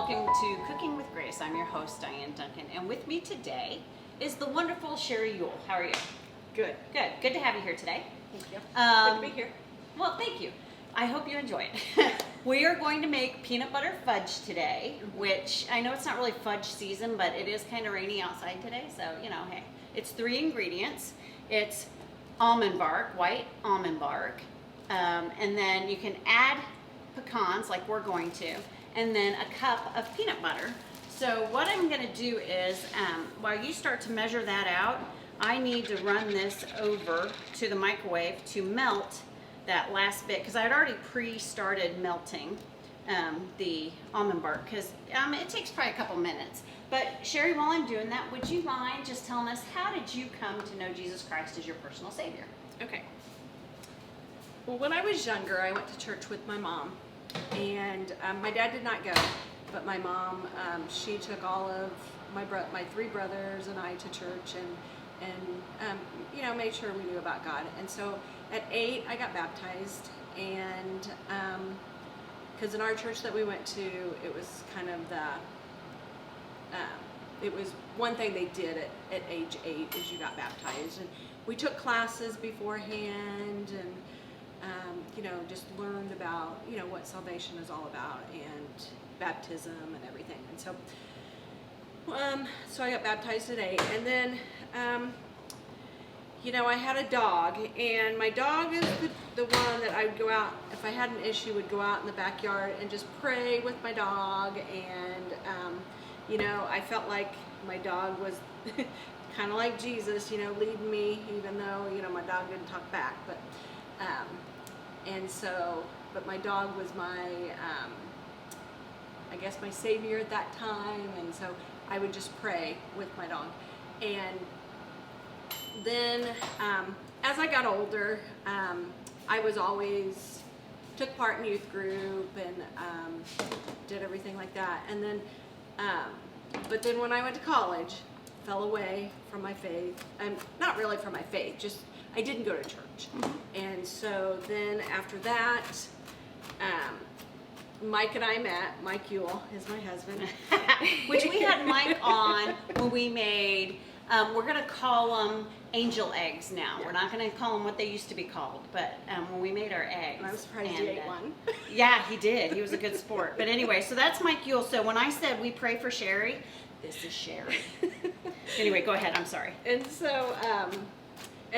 welcome to Cooking with Grace. I'm your host, Dyann Duncan, and with me today is the wonderful Sheri Yuille. How are you? Good. Good. Good to have you here today. Thank you. Good to be here. Well, thank you. I hope you enjoy it. We are going to make peanut butter fudge today, which I know it's not really fudge season, but it is kind of rainy outside today, so, you know, hey. It's 3 ingredients. It's almond bark, white almond bark, and then you can add pecans like we're going to, and then a cup of peanut butter. So what I'm going to do is, while you start to measure that out, I need to run this over to the microwave to melt that last bit, because I had already pre-started melting the almond bark, because it takes probably a couple minutes. But Sheri, while I'm doing that, would you mind just telling us, how did you come to know Jesus Christ as your personal Savior? Okay. Well, when I was younger, I went to church with my mom, and my dad did not go, but my mom, she took all of my 3 brothers and I to church, and you know, made sure we knew about God. And so at 8, I got baptized, and because in our church that we went to, it was kind of it was one thing they did at age 8 is you got baptized, and we took classes beforehand, and you know, just learned about, you know, what salvation is all about, and baptism and everything. And so so I got baptized at 8, and then you know, I had a dog, and my dog is the one that I would go out, if I had an issue, would go out in the backyard and just pray with my dog. And you know, I felt like my dog was kind of like Jesus, you know, leading me, even though, you know, my dog didn't talk back. But and so, but my dog was my I guess my savior at that time, and so I would just pray with my dog. And then as I got older, I was always took part in youth group and did everything like that. And then but then when I went to college, fell away from my faith. Not really from my faith, just I didn't go to church. Mm-hmm. And so then after that, Mike and I met. Mike Yuille is my husband. Which we had Mike on when we made, we're going to call them angel eggs now. Yeah. We're not going to call them what they used to be called, but when we made our eggs. And I'm surprised he ate one. Yeah, he did. He was a good sport. But anyway, so that's Mike Yuille. So when I said we pray for Sheri, this is Sheri. Anyway, go ahead. I'm sorry. And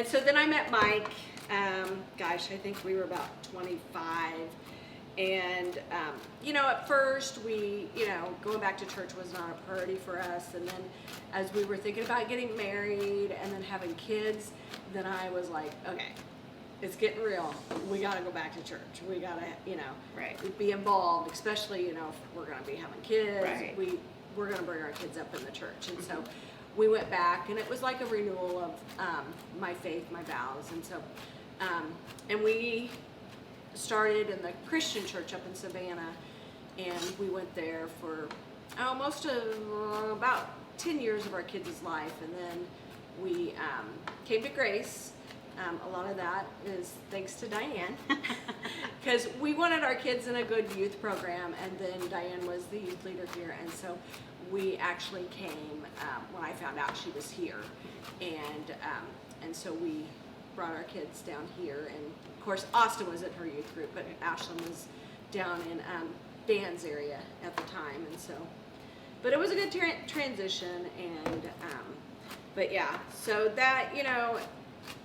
so then I met Mike. Gosh, I think we were about 25. And, you know, at first we, you know, going back to church was not a priority for us. And then as we were thinking about getting married and then having kids, then I was like, okay, it's getting real. We got to go back to church. We got to, you know, right, be involved, especially, you know, if we're going to be having kids. Right. We're going to bring our kids up in the church. And so we went back, and it was like a renewal of my faith, my vows. And so, and we started in the Christian church up in Savannah, and we went there for most of about 10 years of our kids' life. And then we came to Grace. A lot of that is thanks to Dyann, because we wanted our kids in a good youth program, and then Dyann was the youth leader here, and so we actually came when I found out she was here, and so we brought our kids down here. And of course Austin was in her youth group, but Ashlyn was down in Dan's area at the time. And so, but it was a good transition. And but yeah, so that, you know,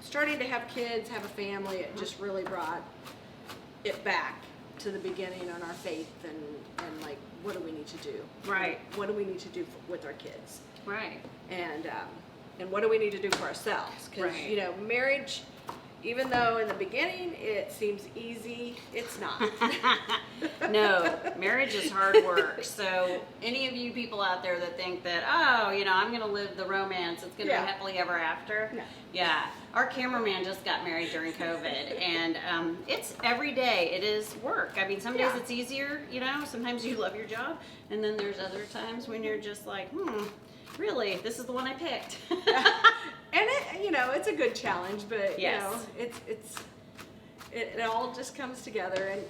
starting to have kids, have a family, it just really brought it back to the beginning on our faith, and like, what do we need to do? Right. What do we need to do with our kids? Right. And what do we need to do for ourselves? Because, right, you know, marriage, even though in the beginning it seems easy, it's not. No, marriage is hard work. So any of you people out there that think that, oh, you know, I'm going to live the romance, it's going to be happily ever after. No. Yeah. Our cameraman just got married during COVID, and it's every day. It is work. I mean, some days it's easier, you know, sometimes you love your job, and then there's other times when you're just like, really, this is the one I picked. And it, you know, it's a good challenge, but yes, you know, it all just comes together. And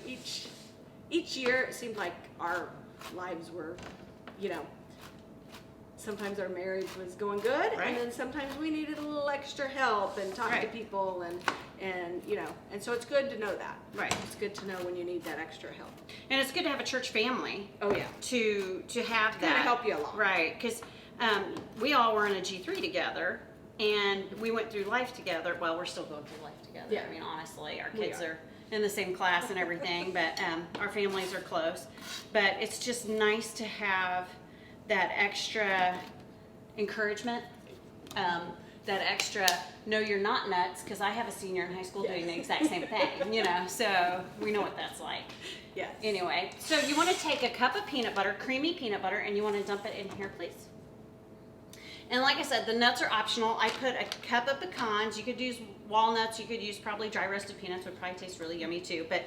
each year it seemed like our lives were you know, sometimes our marriage was going good, Right. and then sometimes we needed a little extra help and talk to Right. people, and you know, and so it's good to know that. Right. It's good to know when you need that extra help. And it's good to have a church family. Oh yeah. To have that. Kinda help you along. Right, because we all were in a G3 together, and we went through life together. Well, we're still going through life together. Yeah. I mean, honestly, our We kids are. are in the same class and everything, but our families are close. But it's just nice to have that extra encouragement, that extra, no, you're not nuts, because I have a senior in high school doing the exact same thing, you know, so we know what that's like. Yes. Anyway, so you want to take a cup of peanut butter, creamy peanut butter, and you want to dump it in here, please. And like I said, the nuts are optional. I put a cup of pecans. You could use walnuts. You could use probably dry roasted peanuts. Would probably taste really yummy too. But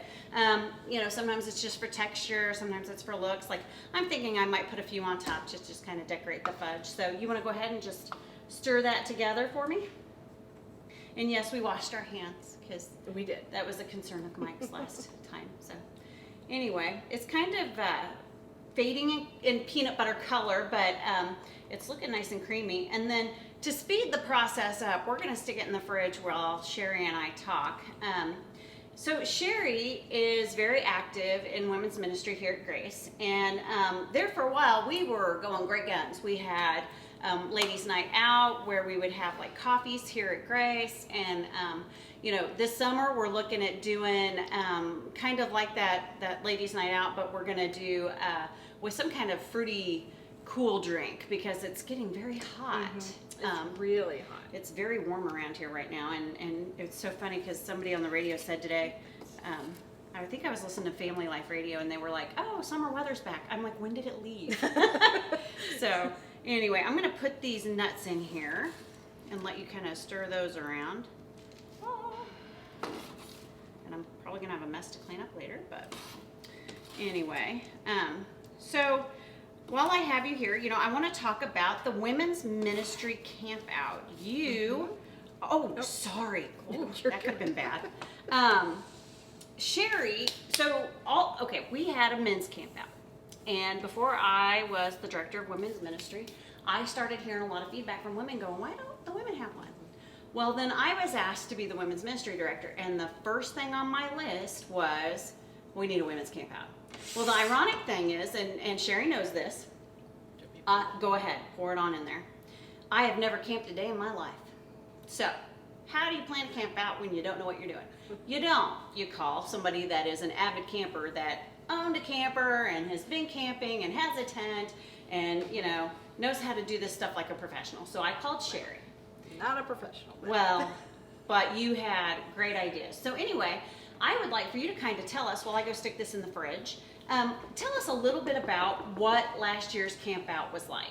you know, sometimes it's just for texture. Sometimes it's for looks. Like I'm thinking I might put a few on top to just kind of decorate the fudge. So you want to go ahead and just stir that together for me. And yes, we washed our hands because We did. that was a concern of Mike's last time. So anyway, it's kind of fading in peanut butter color, but it's looking nice and creamy. And then to speed the process up, we're going to stick it in the fridge while Sheri and I talk. So Sheri is very active in women's ministry here at Grace, and there for a while we were going great guns. We had ladies' night out where we would have like coffees here at Grace, and you know, this summer we're looking at doing kind of like that ladies' night out, but we're gonna do with some kind of fruity cool drink because it's getting very hot. It's really hot. It's very warm around here right now, and it's so funny because somebody on the radio said today, I think I was listening to Family Life Radio, and they were like, "Oh, summer weather's back." I'm like, "When did it leave?" So anyway, I'm gonna put these nuts in here and let you kind of stir those around. And I'm probably gonna have a mess to clean up later, but anyway, so while I have you here, you know, I want to talk about the women's ministry camp out. Sorry. Ooh, that could have been bad. Sheri, we had a men's camp out. And before I was the director of women's ministry, I started hearing a lot of feedback from women going, why don't the women have one? Well, then I was asked to be the women's ministry director, and the first thing on my list was, we need a women's camp out. Well, the ironic thing is, and Sheri knows this, go ahead, pour it on in there. I have never camped a day in my life. So, how do you plan to camp out when you don't know what you're doing? You don't. You call somebody that is an avid camper that owned a camper and has been camping and has a tent and, you know, knows how to do this stuff like a professional. So I called Sheri. Not a professional. Well, but you had great ideas. So anyway, I would like for you to kind of tell us, while I go stick this in the fridge, tell us a little bit about what last year's camp out was like.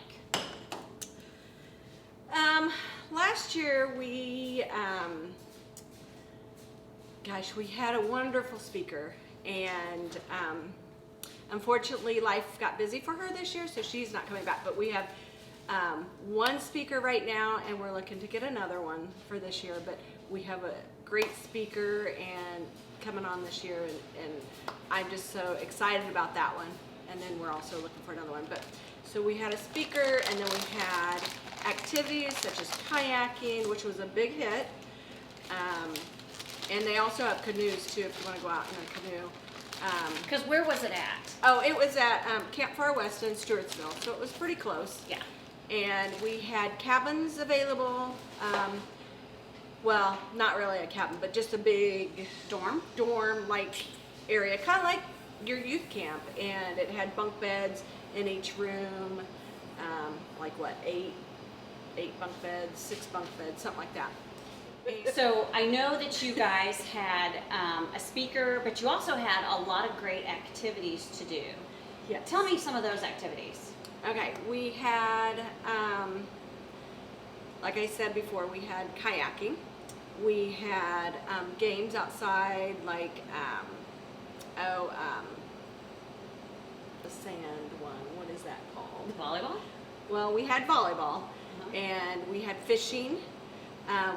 Last year we had a wonderful speaker, and unfortunately life got busy for her this year, so she's not coming back, but we have one speaker right now, and we're looking to get another one for this year, but we have a great speaker and coming on this year, and I'm just so excited about that one. And then we're also looking for another one. But so we had a speaker, and then we had activities such as kayaking, which was a big hit. And they also have canoes too, if you want to go out in a canoe. Because where was it at? Oh, it was at Camp Far West in Stewartsville, so it was pretty close. Yeah. And we had cabins available. Well, not really a cabin, but just a big dorm-like area, kind of like your youth camp. And it had bunk beds in each room, like what, eight bunk beds, 6 bunk beds, something like that. So I know that you guys had a speaker, but you also had a lot of great activities to do. Yes. Tell me some of those activities. Okay, we had, like I said before, we had kayaking. We had games outside, like, the sand one. What is that called? Volleyball? Well, we had volleyball, and we had fishing.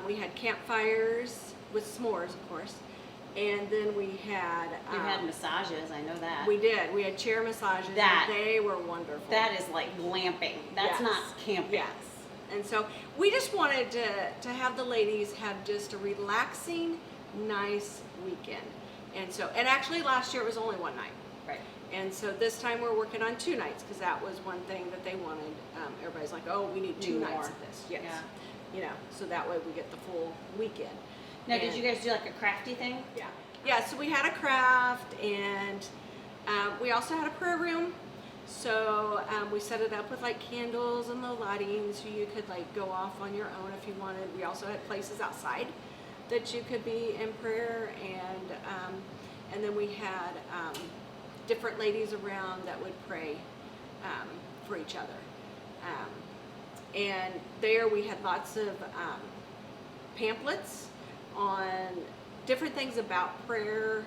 We had campfires with s'mores, of course. And then we had You had massages, I know that. we did. We had chair massages. That- and they were wonderful. That is like glamping. That's Yes. not camping. Yes. And so we just wanted to have the ladies have just a relaxing, nice weekend. And actually last year it was only one night. Right. And so this time we're working on 2 nights because that was one thing that they wanted. Everybody's like, oh, we need 2 Need nights more. of this. Yes. Yeah. You know, so that way we get the full weekend. Now, did And- you guys do like a crafty thing? Yeah. Yeah, so we had a craft and we also had a prayer room. So we set it up with like candles and the lighting so you could like go off on your own if you wanted. We also had places outside that you could be in prayer, and then we had different ladies around that would pray for each other. And there we had lots of pamphlets on different things about prayer.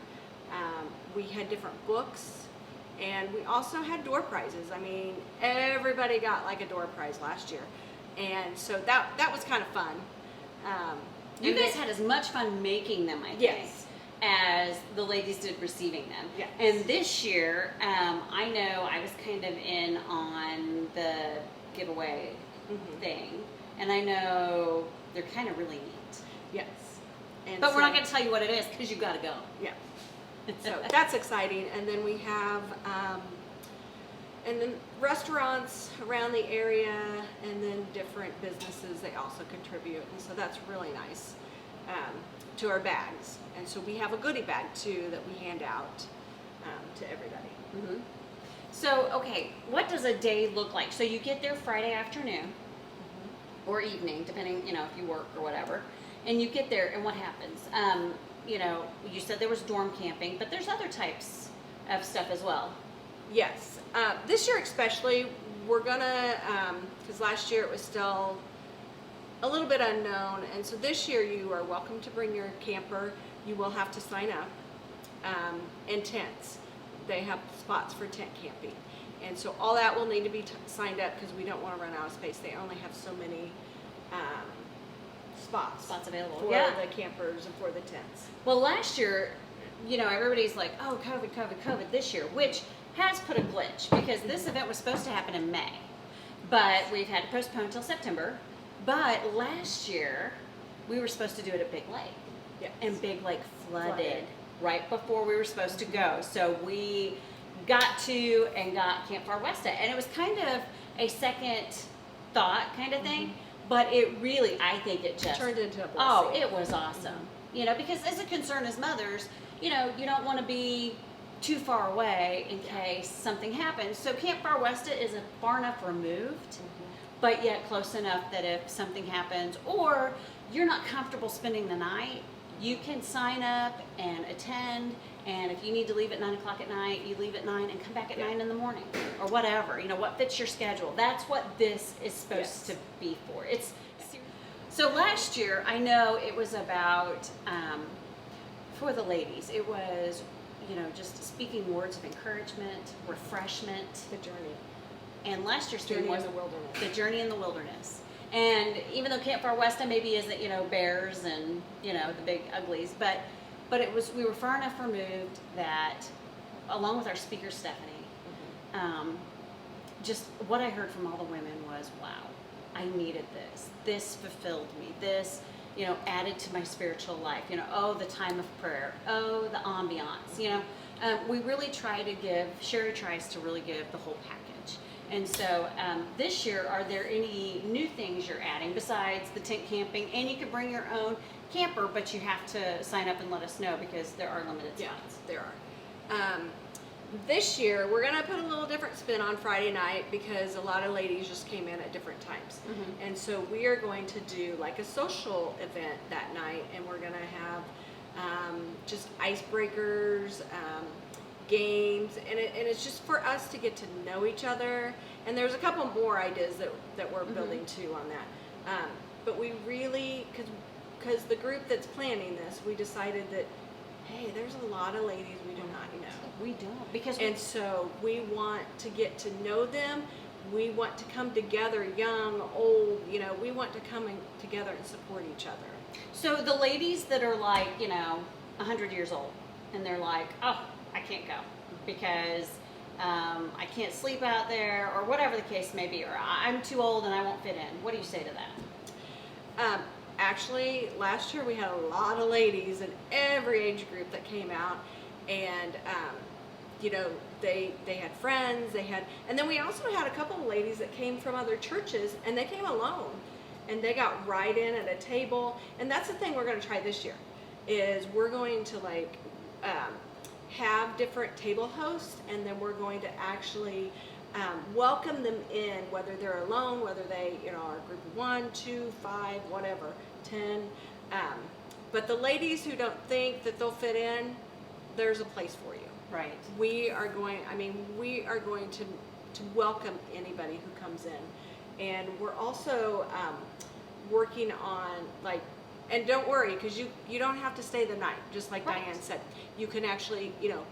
We had different books, and we also had door prizes. I mean, everybody got like a door prize last year, and so that was kind of fun. You And guys then- had as much fun making them, I think, Yes. as the ladies did receiving them. Yes. And this year, I know I was kind of in on the giveaway Mhm. thing, and I know they're kind of really neat. Yes. And But we're so- not going to tell you what it is because you got to go. Yeah. So that's exciting. And then we have, and then restaurants around the area, and then different businesses, they also contribute. And so that's really nice to our bags. And so we have a goodie bag too that we hand out to everybody. Mm-hmm. So, okay, what does a day look like? So you get there Friday afternoon or evening, depending, you know, if you work or whatever, and you get there, and what happens? You know, you said there was dorm camping, but there's other types of stuff as well. Yes. This year especially, we're gonna, because last year it was still a little bit unknown, and so this year you are welcome to bring your camper. You will have to sign up, and tents. They have spots for tent camping, and so all that will need to be signed up because we don't want to run out of space. They only have so many spots Available. for Yeah. the campers and for the tents. Well, last year, you know, everybody's like, oh, COVID, COVID, COVID this year, which has put a glitch because this event was supposed to happen in May, but we've had to postpone till September. But last year, we were supposed to do it at Big Lake. Yes. And Big Lake flooded Flooded. right before we were supposed to go. So we got to and got Camp Far West, and it was kind of a second thought kind of thing, but it really, I think it just Turned into a blessing. Oh, it was awesome. You know, because as a concern as mothers, you know, you don't want to be too far away in case something happens. So Camp Far West is far enough removed, but yet close enough that if something happens or you're not comfortable spending the night, you can sign up and attend. And if you need to leave at 9 o'clock at night, you leave at 9 and come back at 9 in the morning or whatever, you know, what fits your schedule. That's what this is supposed to be for. So last year, I know it was about, for the ladies, it was, you know, just speaking words of encouragement, refreshment. The journey. And last year's Journey theme was in the wilderness. the journey in the wilderness. And even though Camp Far West maybe isn't, you know, bears and, you know, the big uglies, but it was, we were far enough removed that, along with our speaker, Stephanie, just what I heard from all the women was, wow, I needed this. This fulfilled me. This, you know, added to my spiritual life. You know, oh, the time of prayer. Oh, the ambiance. You know, we really try to give, Sheri tries to really give the whole package. And so this year, are there any new things you're adding besides the tent camping? And you can bring your own camper, but you have to sign up and let us know because there are limited spots. There are. This year, we're going to put a little different spin on Friday night because a lot of ladies just came in at different times. And so we are going to do like a social event that night, and we're going to have just icebreakers, games, and it's just for us to get to know each other. And there's a couple more ideas that we're building too on that. But we really, because the group that's planning this, we decided that, hey, there's a lot of ladies we do not know. We don't. Because And so we want to get to know them. We want to come together, young, old, you know, we want to come together and support each other. So the ladies that are like, you know, 100 years old, and they're like, oh, I can't go because I can't sleep out there, or whatever the case may be, or I'm too old and I won't fit in. What do you say to that? Actually, last year we had a lot of ladies in every age group that came out, and you know, they had friends, and then we also had a couple of ladies that came from other churches, and they came alone, and they got right in at a table. And that's the thing we're going to try this year, is we're going to like have different table hosts, and then we're going to actually welcome them in, whether they're alone, whether they, you know, are a group of 1, 2, 5, whatever, 10. But the ladies who don't think that they'll fit in, there's a place for you. Right. We are going to welcome anybody who comes in. And we're also working on, like, and don't worry, because you don't have to stay the night, just like Right. Dyann said. You can actually, you know,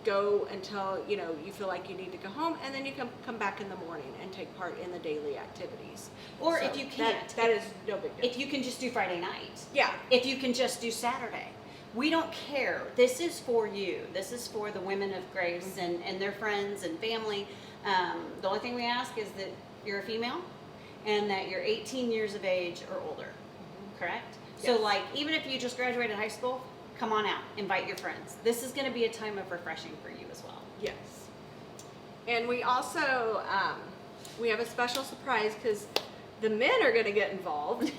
go until, you know, you feel like you need to go home, and then you can come back in the morning and take part in the daily activities. Or So if you can't, that is no big deal. if you can just do Friday night. Yeah. If you can just do Saturday. We don't care. This is for you. This is for the women of grace and their friends and family. The only thing we ask is that you're a female and that you're 18 years of age or older. Correct? So Yes. like, even if you just graduated high school, come on out. Invite your friends. This is going to be a time of refreshing for you as well. Yes. And we also, we have a special surprise, because the men are going to get involved,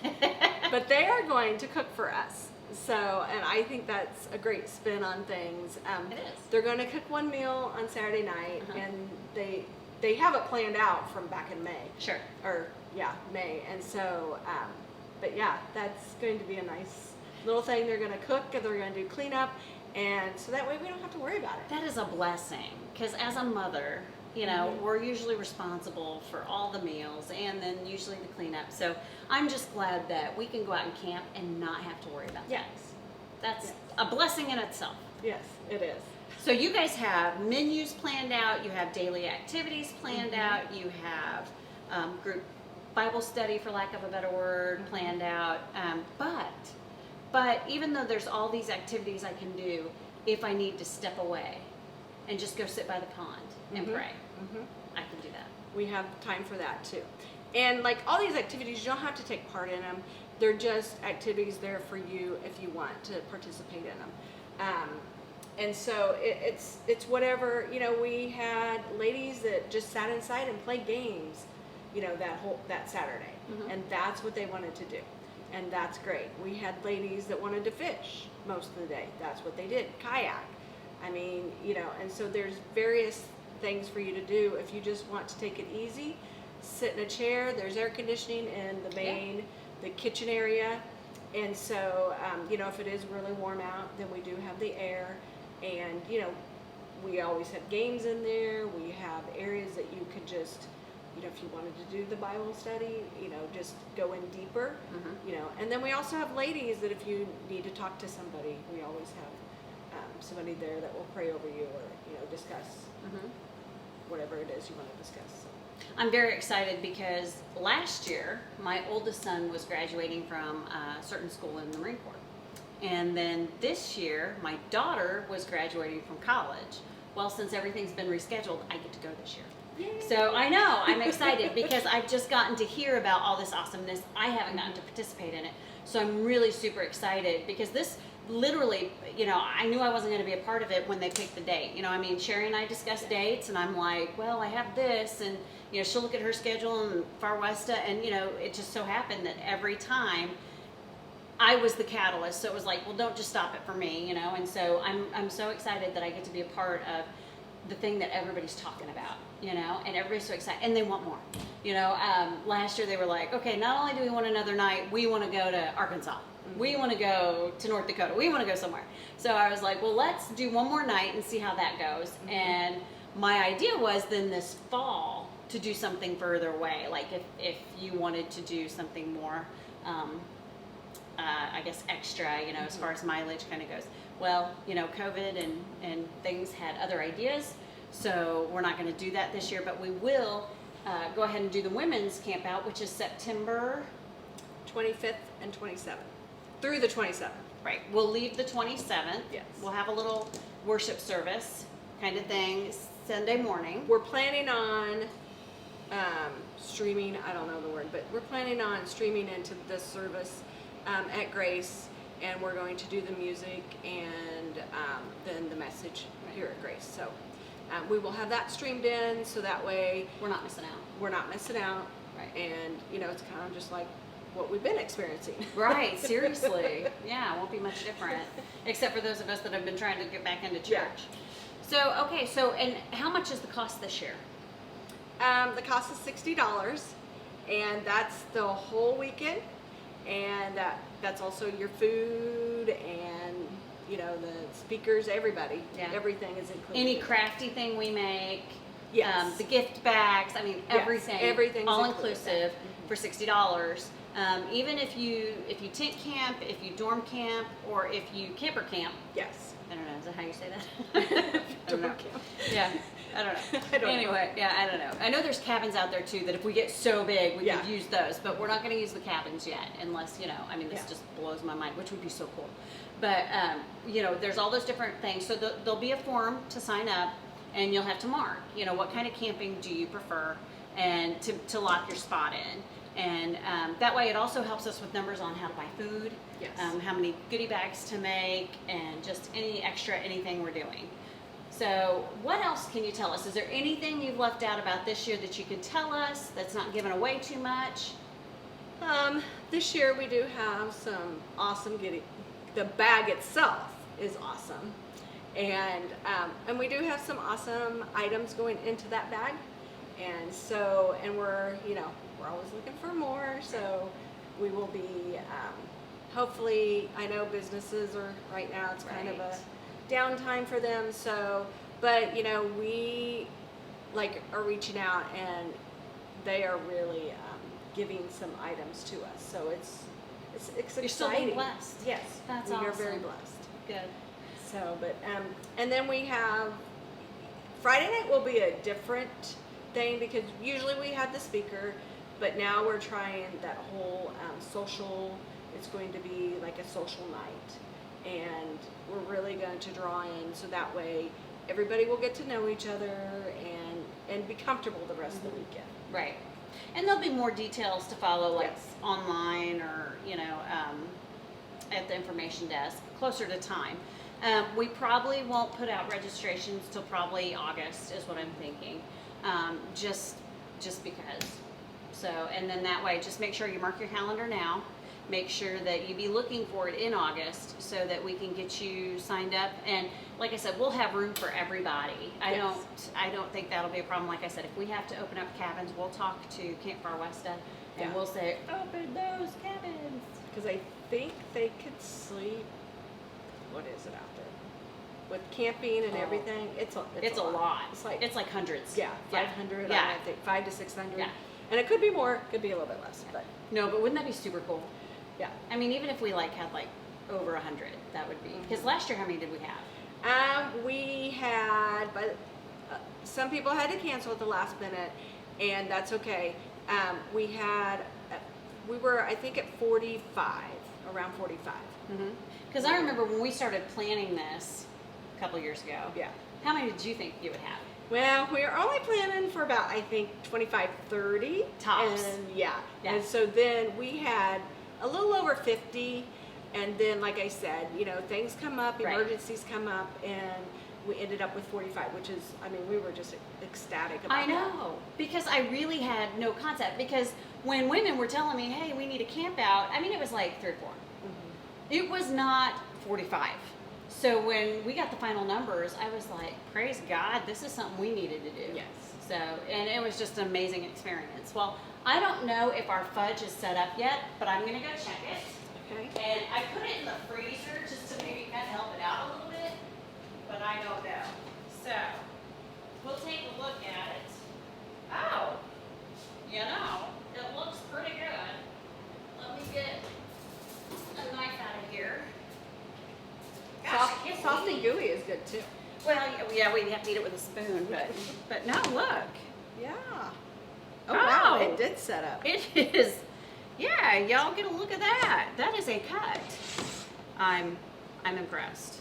but they are going to cook for us. So, and I think that's a great spin on things. It is. They're going to cook one meal on Saturday night, Uh-huh. and they have it planned out from back in May. Sure. Or, yeah, May. And so, but yeah, that's going to be a nice little thing. They're going to cook, and they're going to do cleanup, and so that way we don't have to worry about it. That is a blessing, because as a mother, you know, we're usually responsible for all the meals and then usually the cleanup. So I'm just glad that we can go out and camp and not have to worry about Yes. That's Yes. a blessing in itself. Yes, it is. So you guys have menus planned out, you have daily activities planned out, you have group Bible study, for lack of a better word, planned out. But even though there's all these activities I can do, if I need to step away and just go sit by the pond and pray, I can do that. We have time for that too. And like all these activities, you don't have to take part in them. They're just activities there for you if you want to participate in them. And so it's whatever, you know, we had ladies that just sat inside and played games, you know, that Saturday. And that's what they wanted to do. And that's great. We had ladies that wanted to fish most of the day. That's what they did. Kayak. I mean, you know, and so there's various things for you to do if you just want to take it easy. Sit in a chair. There's air conditioning in the main, the kitchen area. And so, you know, if it is really warm out, then we do have the air. And, you know, we always have games in there. We have areas that you could just, you know, if you wanted to do the Bible study, you know, just go in deeper, you know. And then we also have ladies that if you need to talk to somebody, we always have somebody there that will pray over you, or, you know, discuss whatever it is you want to discuss. So. I'm very excited because last year my oldest son was graduating from a certain school in the Marine Corps. And then this year my daughter was graduating from college. Well, since everything's been rescheduled, I get to go this year. Yay. So I know, I'm excited because I've just gotten to hear about all this awesomeness. I haven't gotten to participate in it. So I'm really super excited because this literally, you know, I knew I wasn't going to be a part of it when they picked the date. You know, I mean, Sheri and I discussed dates, and I'm like, well, I have this, and, you know, she'll look at her schedule and Far Westa, and, you know, it just so happened that every time I was the catalyst. So it was like, well, don't just stop it for me, you know. And so I'm so excited that I get to be a part of the thing that everybody's talking about, you know, and everybody's so excited, and they want more. You know, last year they were like, okay, not only do we want another night, we want to go to Arkansas. We want to go to North Dakota. We want to go somewhere. So I was like, well, let's do one more night and see how that goes. And my idea was then this fall to do something further away. Like if you wanted to do something more, I guess extra, you know, as far as mileage kind of goes. Well, you know, COVID and things had other ideas. So we're not going to do that this year, but we will go ahead and do the women's camp out, which is September 25th and 27th. Through the 27th. Right. We'll leave the 27th. Yes. We'll have a little worship service kind of thing Sunday morning. We're planning on streaming, I don't know the word, but we're planning on streaming into this service at Grace, and we're going to do the music and then the message here at Grace. So we will have that streamed in, so that way We're not missing out. we're not missing out. Right. And, it's kind of just like what we've been experiencing. Right, seriously. Yeah, it won't be much different, except for those of us that have been trying to get back into church. Yeah. So, okay, and how much is the cost this year? The cost is $60, and that's the whole weekend, and that's also your food and the speakers, everybody. Yeah. Everything is included. Any crafty thing we make, Yes. the gift bags, I mean, Yes, everything, everything's all included. inclusive for $60. Even if you tent camp, if you dorm camp, or if you camper camp. Yes. I don't know. Is that how you say that? I don't know. Dorm camp. Yeah, I don't know. I don't know. Anyway, yeah, I don't know. I know there's cabins out there too that if we get so big, we Yeah. could use those, but we're not going to use the cabins yet unless, this Yeah. just blows my mind, which would be so cool. But, there's all those different things. So there'll be a form to sign up, and you'll have to mark, what kind of camping do you prefer, and to lock your spot in. And that way it also helps us with numbers on how to buy food, Yes. how many goodie bags to make, and just anything we're doing. So what else can you tell us? Is there anything you've left out about this year that you can tell us that's not giving away too much? This year we do have some awesome goodie. The bag itself is awesome, and we do have some awesome items going into that bag, and we're always looking for more. So we will be hopefully. I know businesses are right now. It's kind of a downtime for them. So, but we are reaching out, and they are really giving some items to us. So it's exciting. You're still being blessed. Yes, That's we are awesome. very blessed. Good. So, but and then we have Friday night will be a different thing because usually we have the speaker, but now we're trying that whole social. It's going to be like a social night, and we're really going to draw in so that way everybody will get to know each other and be comfortable the rest of the weekend. Right. And there'll be more details to follow, like Yes. online or, at the information desk closer to time. We probably won't put out registrations till probably August is what I'm thinking. Just because. So, and then that way, just make sure you mark your calendar now. Make sure that you be looking for it in August so that we can get you signed up. And like I said, we'll have room for everybody. I Yes. don't think that'll be a problem. Like I said, if we have to open up cabins, we'll talk to Camp Far Westa and Yeah. we'll say, open those cabins. Because I think they could sleep. What is it out there? With camping and Oh. everything, it's It's a lot. It's like hundreds. 500. Yeah. I think 500 to 600. Yeah. And it could be more. Could be a little bit less. But No, but wouldn't that be super cool? yeah. I mean, even if we had over 100, that would be. Because last year, how many did we have? We had, but some people had to cancel at the last minute, and that's okay. We had, we were I think at 45, around 45. Because I remember when we started planning this a couple years ago. Yeah. How many did you think you would have? Well, we were only planning for about, I think, 25, 30. Tops. And yeah. Yeah. And so then we had a little over 50. And then, like I said, things come up, Right. emergencies come up, and we ended up with 45, which is, we were just ecstatic about I that. know, because I really had no concept. Because when women were telling me, hey, we need a camp out, it was like 3 or 4. It was not 45. So when we got the final numbers, I was like, praise God, this is something we needed to do. Yes. So, and it was just an amazing experience. Well, I don't know if our fudge is set up yet, but I'm going to go check it. Okay. And I put it in the freezer just to maybe kind of help it out a little bit, but I don't know. So, we'll take a look at it. Oh, it looks pretty good. Let me get a knife out of here. Gosh, I can't Soft believe- and gooey is good too. Well, yeah, we have to eat it with a spoon, but no, look. Yeah. Oh, wow, Oh. it did set up. It is, yeah, y'all get a look at that. That is a cut. I'm impressed.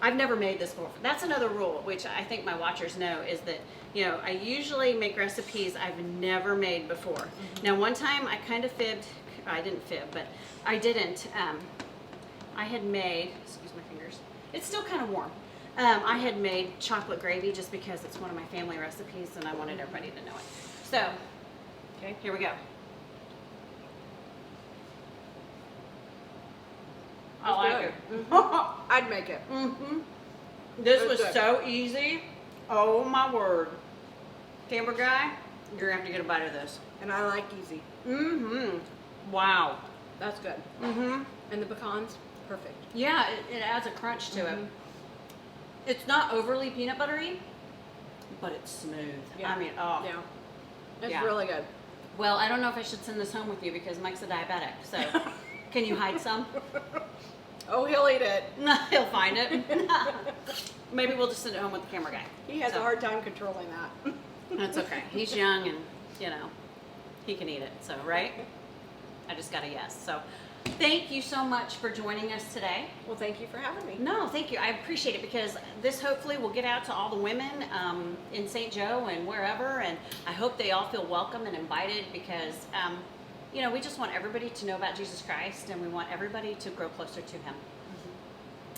I've never made this before. That's another rule, which I think my watchers know, is that, you know, I usually make recipes I've never made before. Mm-hmm. Now, one time I kind of fibbed. I didn't fib, but I didn't. I had made, excuse my fingers, it's still kind of warm. I had made chocolate gravy just because it's one of my family recipes and I wanted everybody to know it. So, okay, here we go. I like it. Mm-hmm. I'd make it. Mm-hmm. This It's was good. so easy. Oh my word. Camera guy, you're gonna have to get a bite of this. And I like easy. Mm-hmm. Wow. That's good. Mm-hmm. And the pecans, perfect. Yeah, it adds a crunch to it. Mhm. It's not overly peanut buttery, but it's smooth. Yeah. I mean, oh. Yeah. It's Yeah. really good. Well, I don't know if I should send this home with you because Mike's a diabetic. So, can you hide some? Oh, he'll eat it. He'll find it. Maybe we'll just send it home with the camera guy. He has So, a hard time controlling that. That's okay. He's young and, you know, he can eat it. So, right? I just got a yes. So, thank you so much for joining us today. Well, thank you for having me. No, thank you. I appreciate it because this hopefully will get out to all the women in St. Joe and wherever. And I hope they all feel welcome and invited because, you know, we just want everybody to know about Jesus Christ and we want everybody to grow closer to Him.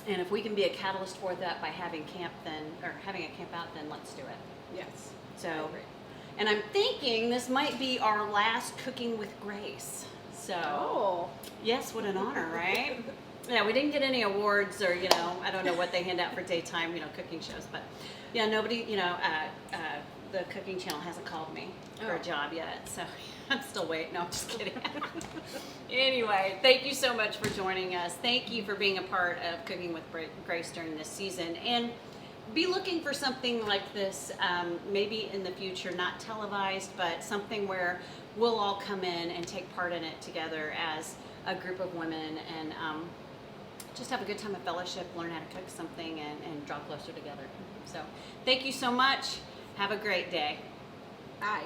And if we can be a catalyst for that by having camp, then, or having a camp out, then let's do it. Yes. So, I agree. and I'm thinking this might be our last Cooking with Grace. So, Oh. yes, what an honor, right? Yeah, we didn't get any awards or, you know, I don't know what they hand out for daytime, you know, cooking shows. But, yeah, nobody, you know, the cooking channel hasn't called me for a Oh. job yet. So, I'm still waiting. No, I'm just kidding. Anyway, thank you so much for joining us. Thank you for being a part of Cooking with Grace during this season. And be looking for something like this, maybe in the future, not televised, but something where we'll all come in and take part in it together as a group of women and just have a good time of fellowship, learn how to cook something, and draw closer together. So thank you so much. Have a great day. Bye.